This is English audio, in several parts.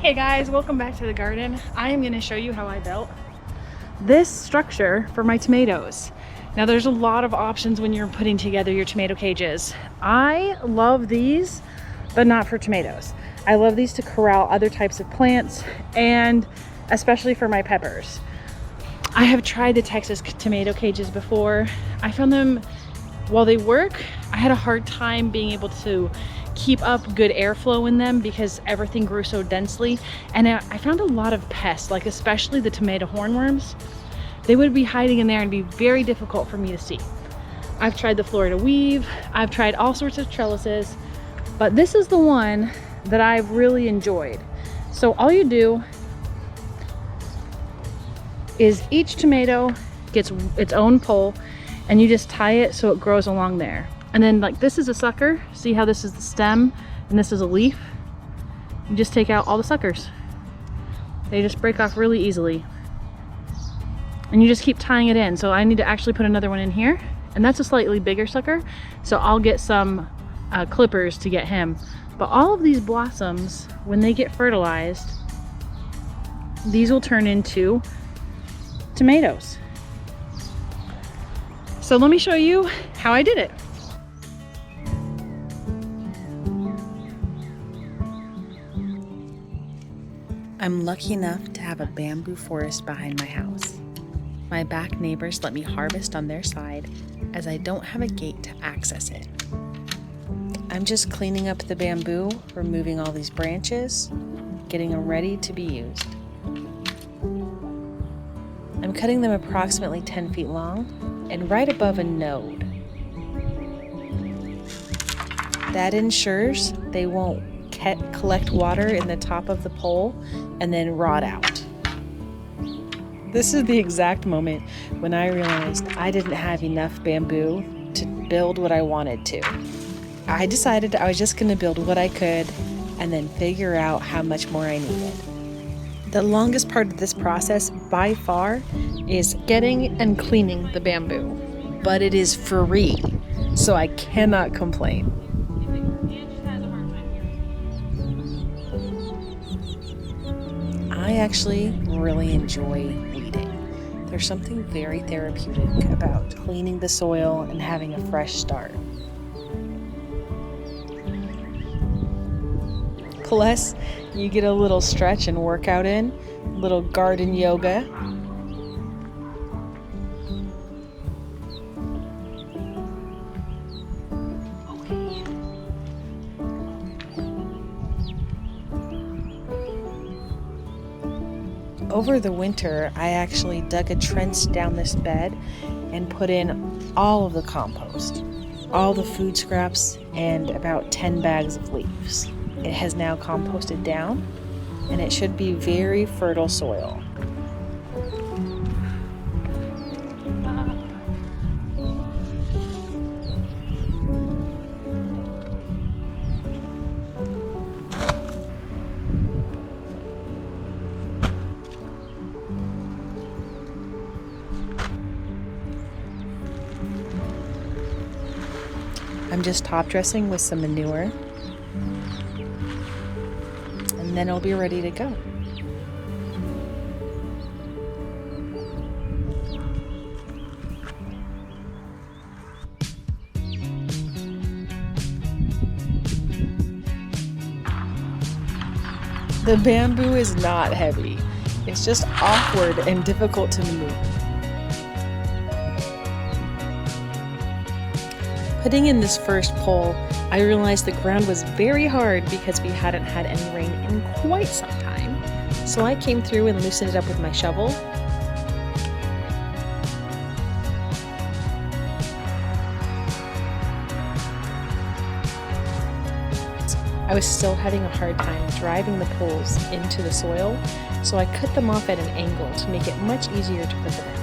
Hey guys, welcome back to the garden. I am going to show you how I built this structure for my tomatoes. Now there's a lot of options when you're putting together your tomato cages. I love these, but not for tomatoes. I love these to corral other types of plants and especially for my peppers. I have tried the Texas tomato cages before. I found them, while they work, I had a hard time being able to keep up good airflow in them because everything grew so densely, and I found a lot of pests, like especially the tomato hornworms. They would be hiding in there and be very difficult for me to see. I've tried the Florida weave, I've tried all sorts of trellises, but this is the one that I've really enjoyed. So all you do is each tomato gets its own pole and you just tie it so it grows along there. And then like this is a sucker. See how this is the stem and this is a leaf? You just take out all the suckers. They just break off really easily. And you just keep tying it in. So I need to actually put another one in here. And that's a slightly bigger sucker. So I'll get some clippers to get him. But all of these blossoms, when they get fertilized, these will turn into tomatoes. So let me show you how I did it. I'm lucky enough to have a bamboo forest behind my house. My back neighbors let me harvest on their side as I don't have a gate to access it. I'm just cleaning up the bamboo, removing all these branches, getting them ready to be used. I'm cutting them approximately 10 feet long and right above a node. That ensures they won't collect water in the top of the pole and then rot out. This is the exact moment when I realized I didn't have enough bamboo to build what I wanted to. I decided I was just going to build what I could and then figure out how much more I needed. The longest part of this process by far is getting and cleaning the bamboo, but it is free, so I cannot complain. I actually really enjoy weeding. There's something very therapeutic about cleaning the soil and having a fresh start. Plus, you get a little stretch and workout in, little garden yoga. Over the winter, I actually dug a trench down this bed and put in all of the compost, all the food scraps, and about 10 bags of leaves. It has now composted down, and it should be very fertile soil. I'm just top dressing with some manure, and then it'll be ready to go. The bamboo is not heavy. It's just awkward and difficult to move. Putting in this first pole, I realized the ground was very hard because we hadn't had any rain in quite some time. So I came through and loosened it up with my shovel. I was still having a hard time driving the poles into the soil, so I cut them off at an angle to make it much easier to put them in.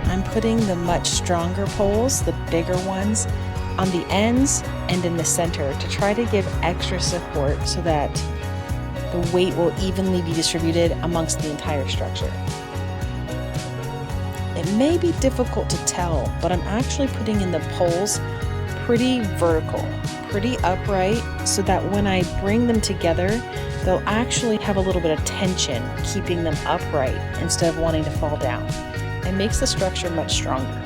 I'm putting the much stronger poles, the bigger ones, on the ends and in the center to try to give extra support so that the weight will evenly be distributed amongst the entire structure. It may be difficult to tell, but I'm actually putting in the poles pretty vertical, pretty upright, so that when I bring them together, they'll actually have a little bit of tension, keeping them upright instead of wanting to fall down. It makes the structure much stronger.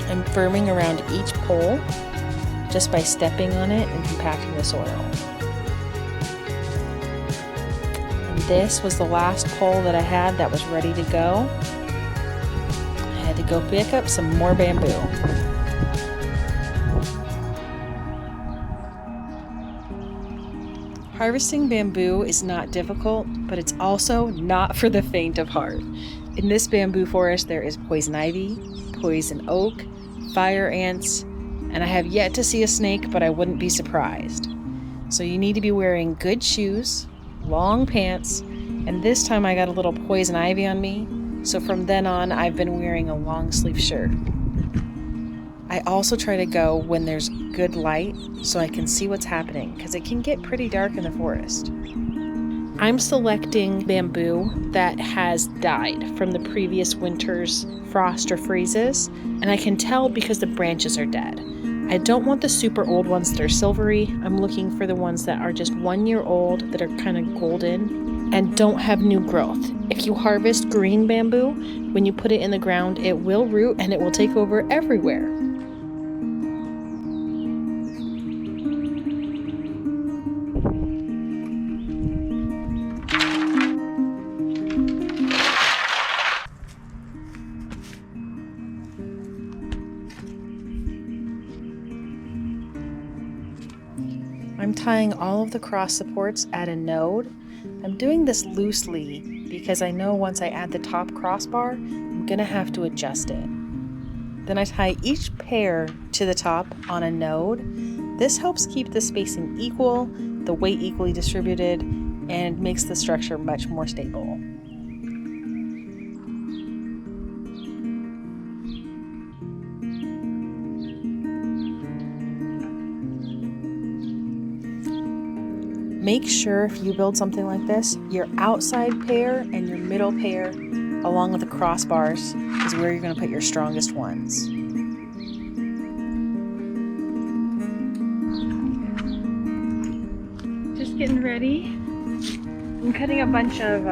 I'm firming around each pole just by stepping on it and compacting the soil. And this was the last pole that I had that was ready to go. I had to go pick up some more bamboo. Harvesting bamboo is not difficult, but it's also not for the faint of heart. In this bamboo forest, there is poison ivy, poison oak, fire ants, and I have yet to see a snake, but I wouldn't be surprised. So you need to be wearing good shoes, long pants, and this time I got a little poison ivy on me, so from then on I've been wearing a long sleeve shirt. I also try to go when there's good light so I can see what's happening, because it can get pretty dark in the forest. I'm selecting bamboo that has died from the previous winter's frost or freezes, and I can tell because the branches are dead. I don't want the super old ones that are silvery. I'm looking for the ones that are just 1 year old, that are kind of golden and don't have new growth. If you harvest green bamboo, when you put it in the ground, it will root and it will take over everywhere. I'm tying all of the cross supports at a node. I'm doing this loosely because I know once I add the top crossbar, I'm gonna have to adjust it. Then I tie each pair to the top on a node. This helps keep the spacing equal, the weight equally distributed, and makes the structure much more stable. Make sure if you build something like this, your outside pair and your middle pair, along with the crossbars, is where you're going to put your strongest ones. Just getting ready. I'm cutting a bunch of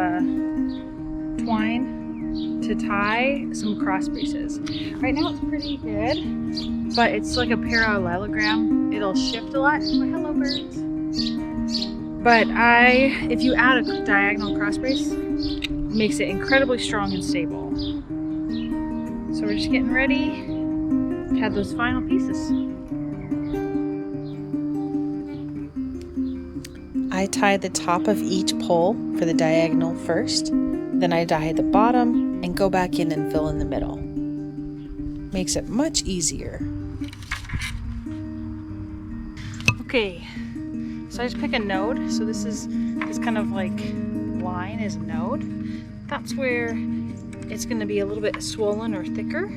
twine to tie some cross braces. Right now it's pretty good, but it's like a parallelogram. It'll shift a lot. Oh, hello birds. But if you add a diagonal cross brace, it makes it incredibly strong and stable. So we're just getting ready to add those final pieces. I tie the top of each pole for the diagonal first, then I tie the bottom and go back in and fill in the middle. Makes it much easier. Okay. So I just pick a node. So this kind of like line is a node. That's where it's going to be a little bit swollen or thicker.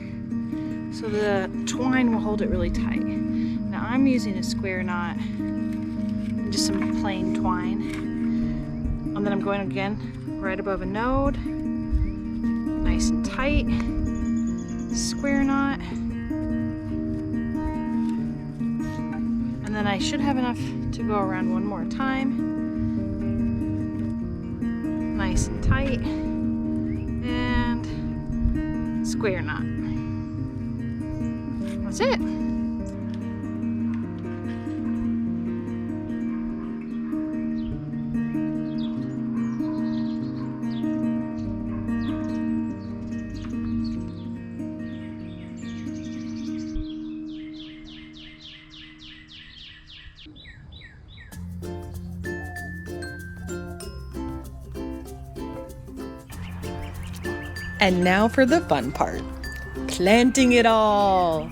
So the twine will hold it really tight. Now I'm using a square knot and just some plain twine. And then I'm going again right above a node. Nice and tight. Square knot. And then I should have enough to go around one more time. Nice and tight. And square knot. That's it. And now for the fun part, planting it all.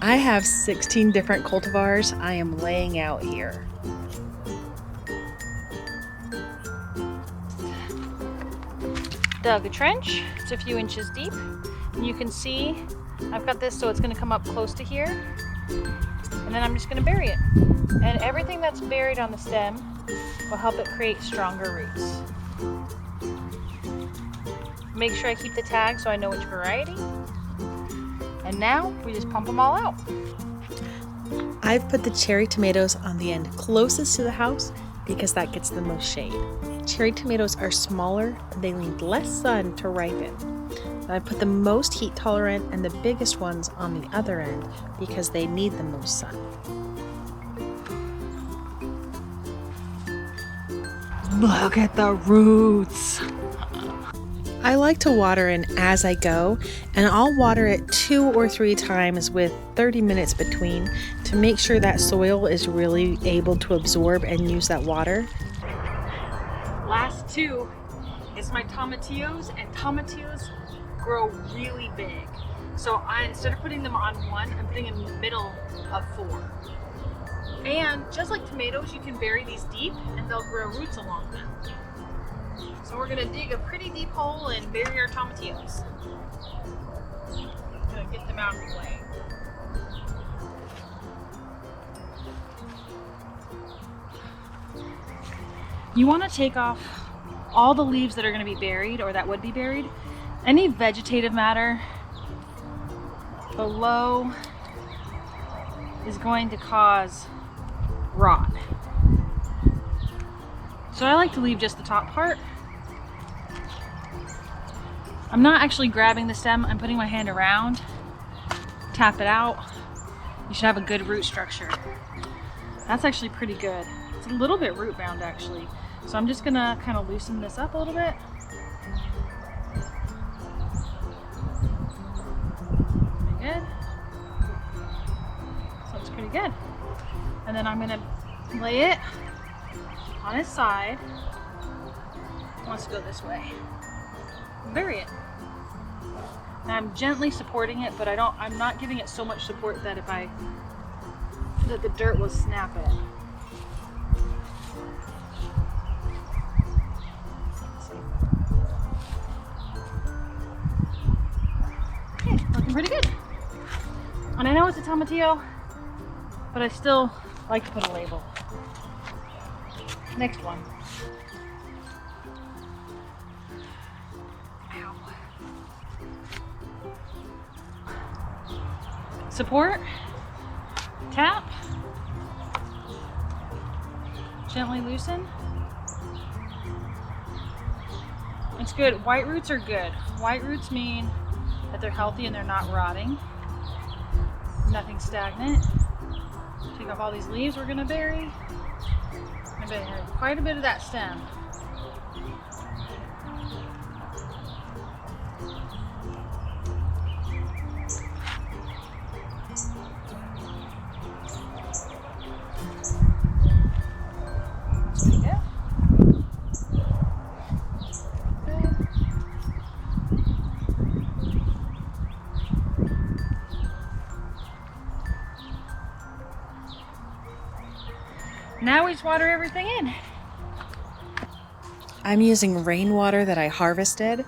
I have 16 different cultivars I am laying out here. Dug a trench, it's a few inches deep, and you can see I've got this so it's going to come up close to here, and then I'm just going to bury it. And everything that's buried on the stem will help it create stronger roots. Make sure I keep the tag so I know which variety. And now we just pump them all out. I've put the cherry tomatoes on the end closest to the house because that gets the most shade. Cherry tomatoes are smaller and they need less sun to ripen. And I put the most heat tolerant and the biggest ones on the other end because they need the most sun. Look at the roots. I like to water in as I go, and I'll water it 2 or 3 times with 30 minutes between to make sure that soil is really able to absorb and use that water. Last 2 is my tomatillos, and tomatillos grow really big. So instead of putting them on 1, I'm putting them in the middle of 4. And just like tomatoes, you can bury these deep and they'll grow roots along them. So we're gonna dig a pretty deep hole and bury our tomatillos. Gonna get them out of the way. You wanna take off all the leaves that are gonna be buried or that would be buried. Any vegetative matter below is going to cause rot. So I like to leave just the top part. I'm not actually grabbing the stem, I'm putting my hand around, tap it out. You should have a good root structure. That's actually pretty good. It's a little bit root bound actually. So I'm just gonna kind of loosen this up a little bit. Pretty good. So it's pretty good. And then I'm gonna lay it on its side. It wants to go this way. Bury it. And I'm gently supporting it, but I'm not giving it so much support that that the dirt will snap it. Okay, looking pretty good. And I know it's a tomatillo, but I still like to put a label. Next one. Ow. Support, tap, gently loosen. It's good. White roots are good. White roots mean that they're healthy and they're not rotting. Nothing stagnant. Take off all these leaves we're gonna bury. I'm gonna bury quite a bit of that stem. Now we just water everything in. I'm using rainwater that I harvested.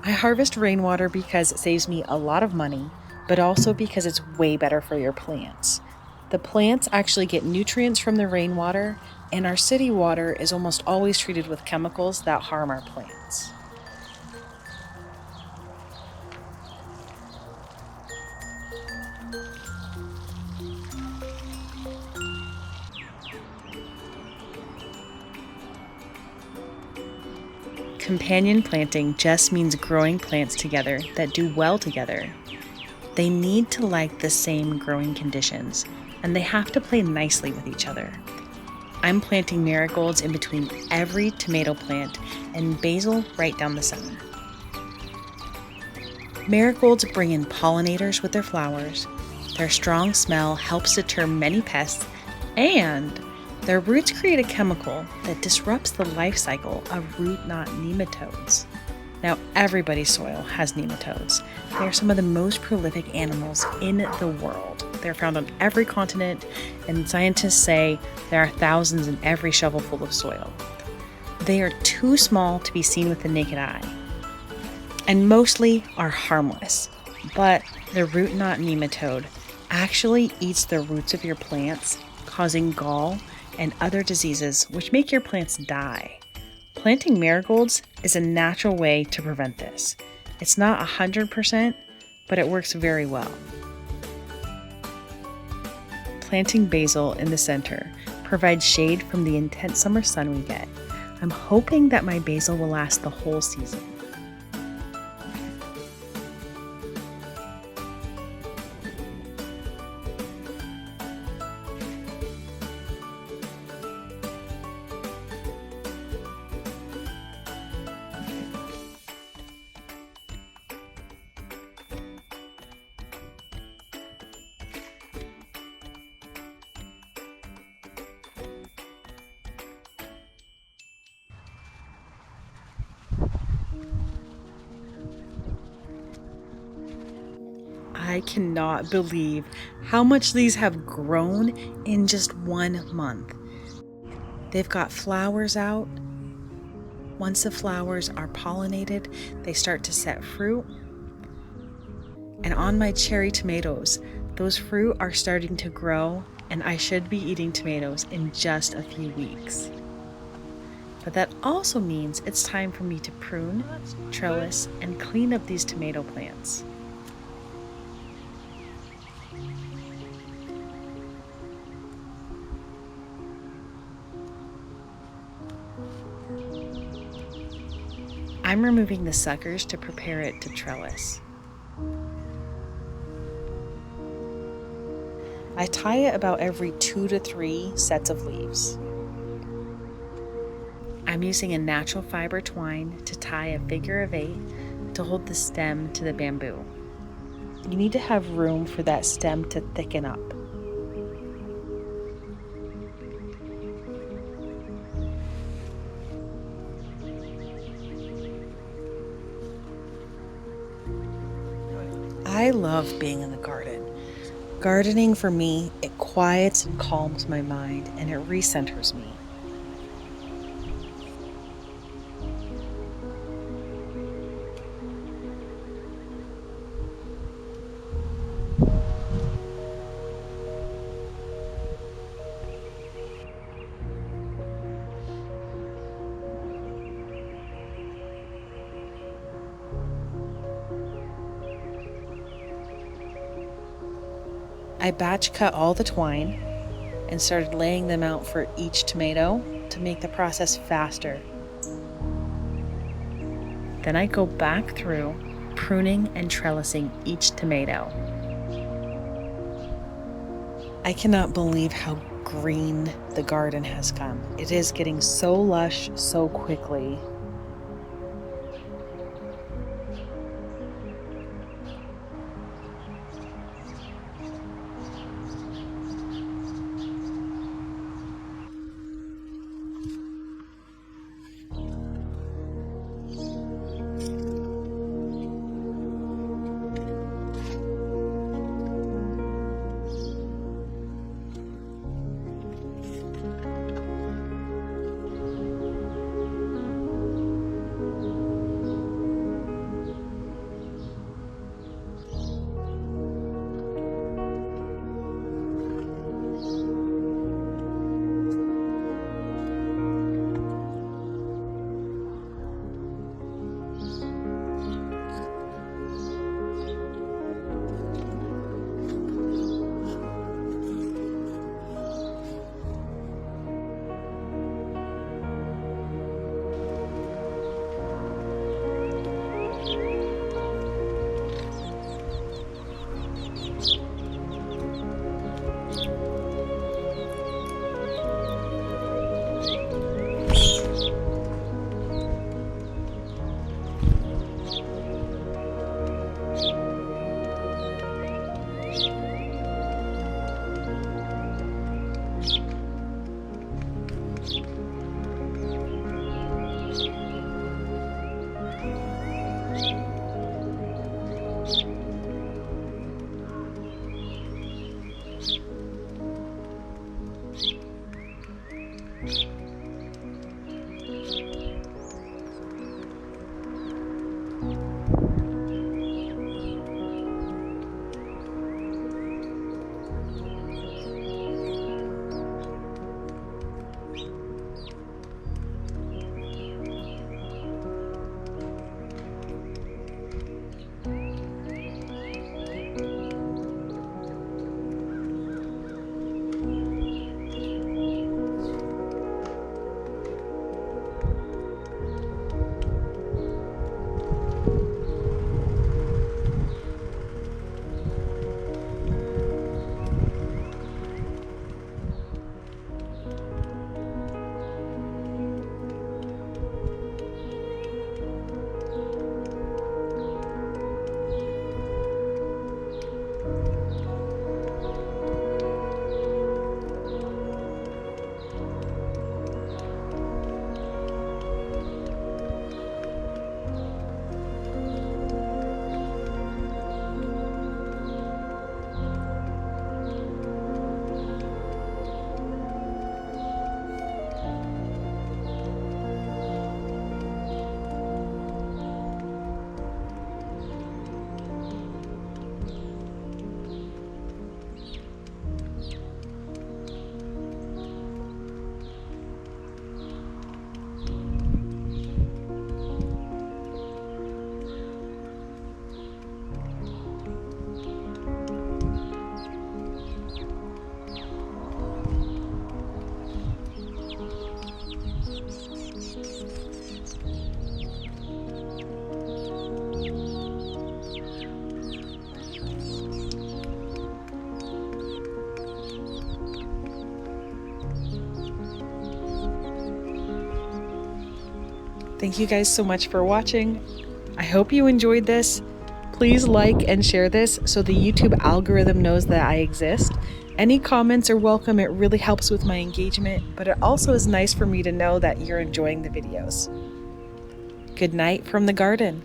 I harvest rainwater because it saves me a lot of money, but also because it's way better for your plants. The plants actually get nutrients from the rainwater, and our city water is almost always treated with chemicals that harm our plants. Companion planting just means growing plants together that do well together. They need to like the same growing conditions, and they have to play nicely with each other. I'm planting marigolds in between every tomato plant and basil right down the center. Marigolds bring in pollinators with their flowers. Their strong smell helps deter many pests, and their roots create a chemical that disrupts the life cycle of root knot nematodes. Now, everybody's soil has nematodes. They are some of the most prolific animals in the world. They're found on every continent, and scientists say there are thousands in every shovelful of soil. They are too small to be seen with the naked eye, and mostly are harmless. But the root knot nematode actually eats the roots of your plants, causing gall and other diseases which make your plants die. Planting marigolds is a natural way to prevent this. It's not 100%, but it works very well. Planting basil in the center provides shade from the intense summer sun we get. I'm hoping that my basil will last the whole season. I cannot believe how much these have grown in just 1 month. They've got flowers out. Once the flowers are pollinated, they start to set fruit. And on my cherry tomatoes, those fruit are starting to grow, and I should be eating tomatoes in just a few weeks. But that also means it's time for me to prune, trellis, and clean up these tomato plants. I'm removing the suckers to prepare it to trellis. I tie it about every 2 to 3 sets of leaves. I'm using a natural fiber twine to tie a figure of 8 to hold the stem to the bamboo. You need to have room for that stem to thicken up. I love being in the garden. Gardening for me, it quiets and calms my mind, and it recenters me. I batch cut all the twine and started laying them out for each tomato to make the process faster. Then I go back through pruning and trellising each tomato. I cannot believe how green the garden has come. It is getting so lush so quickly. Thank you guys so much for watching. I hope you enjoyed this. Please like and share this so the YouTube algorithm knows that I exist. Any comments are welcome. It really helps with my engagement, but it also is nice for me to know that you're enjoying the videos. Good night from the garden.